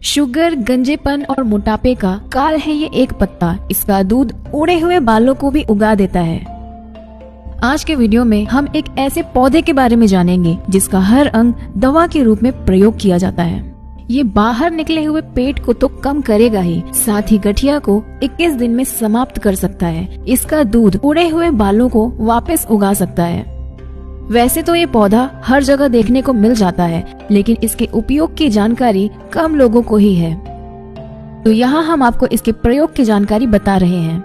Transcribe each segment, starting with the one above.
Sugar, गंजेपन और मोटापे का काल है ये एक पत्ता। इसका दूध उड़े हुए बालों को भी उगा देता है। आज के वीडियो में हम एक ऐसे पौधे के बारे में जानेंगे जिसका हर अंग दवा के रूप में प्रयोग किया जाता है। ये बाहर निकले हुए पेट को तो कम करेगा ही, साथ ही गठिया को 21 दिन में समाप्त कर सकता है। इसका दूध उड़े हुए बालों को वापस उगा सकता है। वैसे तो ये पौधा हर जगह देखने को मिल जाता है, लेकिन इसके उपयोग की जानकारी कम लोगों को ही है। तो यहाँ हम आपको इसके प्रयोग की जानकारी बता रहे हैं।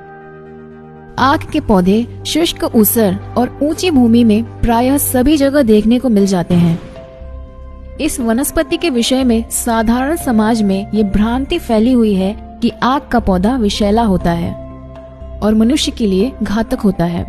आक के पौधे शुष्क, ऊसर और ऊंची भूमि में प्रायः सभी जगह देखने को मिल जाते हैं। इस वनस्पति के विषय में साधारण समाज में ये भ्रांति फैली हुई है कि आक का पौधा विषैला होता है और मनुष्य के लिए घातक होता है।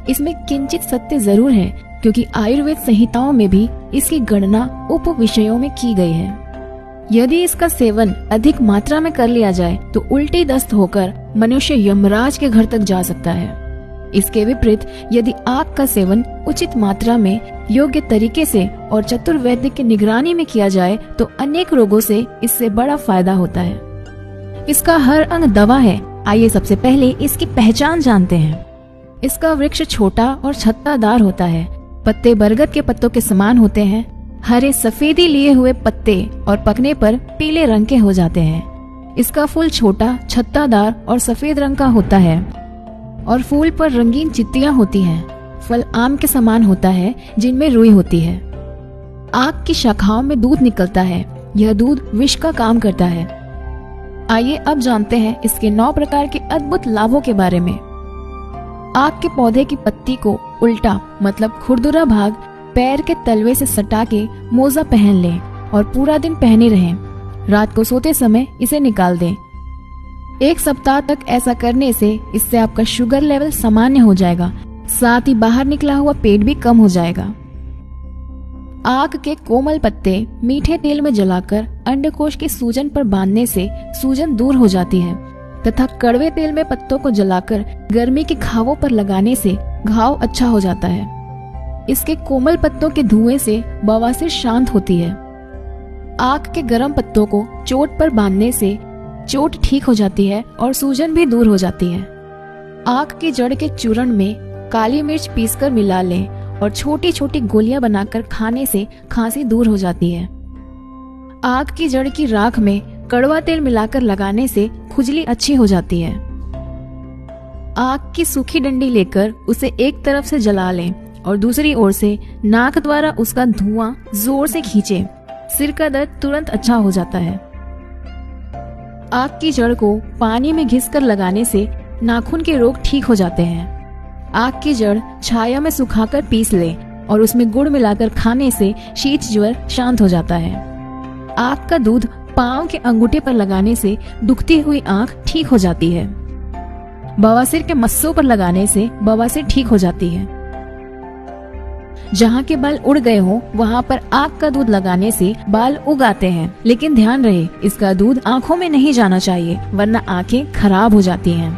इसमें किंचित सत्य जरूर है, क्योंकि आयुर्वेद संहिताओं में भी इसकी गणना उप विषयों में की गई है। यदि इसका सेवन अधिक मात्रा में कर लिया जाए तो उल्टी दस्त होकर मनुष्य यमराज के घर तक जा सकता है। इसके विपरीत यदि आक का सेवन उचित मात्रा में, योग्य तरीके से और चतुर्वैद्य की निगरानी में किया जाए तो अनेक रोगों से इससे बड़ा फायदा होता है। इसका हर अंग दवा है। आइए सबसे पहले इसकी पहचान जानते हैं। इसका वृक्ष छोटा और छत्तादार होता है। पत्ते बरगद के पत्तों के समान होते हैं। हरे सफेदी लिए हुए पत्ते और पकने पर पीले रंग के हो जाते हैं। इसका फूल छोटा, छत्तादार और सफेद रंग का होता है और फूल पर रंगीन चित्तियां होती हैं। फल आम के समान होता है, जिनमें रुई होती है। आक की शाखाओं में दूध निकलता है। यह दूध विष का काम करता है। आइए अब जानते हैं इसके 9 प्रकार के अद्भुत लाभों के बारे में। आक के पौधे की पत्ती को उल्टा मतलब खुरदुरा भाग पैर के तलवे से सटा के मोजा पहन लें और पूरा दिन पहने रहें। रात को सोते समय इसे निकाल दें। 1 सप्ताह तक ऐसा करने से इससे आपका शुगर लेवल सामान्य हो जाएगा, साथ ही बाहर निकला हुआ पेट भी कम हो जाएगा। आक के कोमल पत्ते मीठे तेल में जलाकर अंडकोश की सूजन पर बांधने से सूजन दूर हो जाती है, तथा कड़वे तेल में पत्तों को जलाकर गर्मी के घावों पर लगाने से घाव अच्छा हो जाता है। इसके कोमल पत्तों के धुएं से बवासीर शांत होती है। आक के गर्म पत्तों को चोट पर बांधने से चोट ठीक हो जाती है और सूजन भी दूर हो जाती है। आक की जड़ के चूर्ण में काली मिर्च पीसकर मिला लें और छोटी छोटी गोलियां बनाकर खाने से खांसी दूर हो जाती है। आक की जड़ की राख में कड़वा तेल मिलाकर लगाने से खुजली अच्छी हो जाती है। आक की सूखी डंडी लेकर उसे एक तरफ से जला लें और दूसरी ओर से नाक द्वारा उसका धुआं जोर से खींचे। सिर का दर्द तुरंत अच्छा हो जाता है। आक की जड़ को पानी में घिसकर लगाने से नाखून के रोग ठीक हो जाते हैं। आक की जड़ छाया में सुखाकर पीस लें और उसमें गुड़ मिलाकर खाने से शीत ज्वर शांत हो जाता है। आक का दूध पांव के अंगूठे पर लगाने से दुखती हुई आंख ठीक हो जाती है। बवासीर के मस्सों पर लगाने से बवासीर ठीक हो जाती है। जहाँ के बाल उड़ गए हो वहाँ पर आक का दूध लगाने से बाल उग आते हैं, लेकिन ध्यान रहे इसका दूध आँखों में नहीं जाना चाहिए, वरना आँखें खराब हो जाती हैं।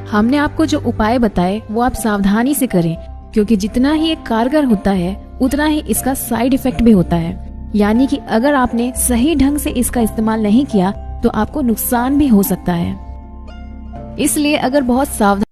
हमने आपको जो उपाय बताए वो आप सावधानी से करें, क्योंकि जितना ही ये कारगर होता है उतना ही इसका साइड इफेक्ट भी होता है। यानी कि अगर आपने सही ढंग से इसका इस्तेमाल नहीं किया तो आपको नुकसान भी हो सकता है। इसलिए अगर बहुत सावधान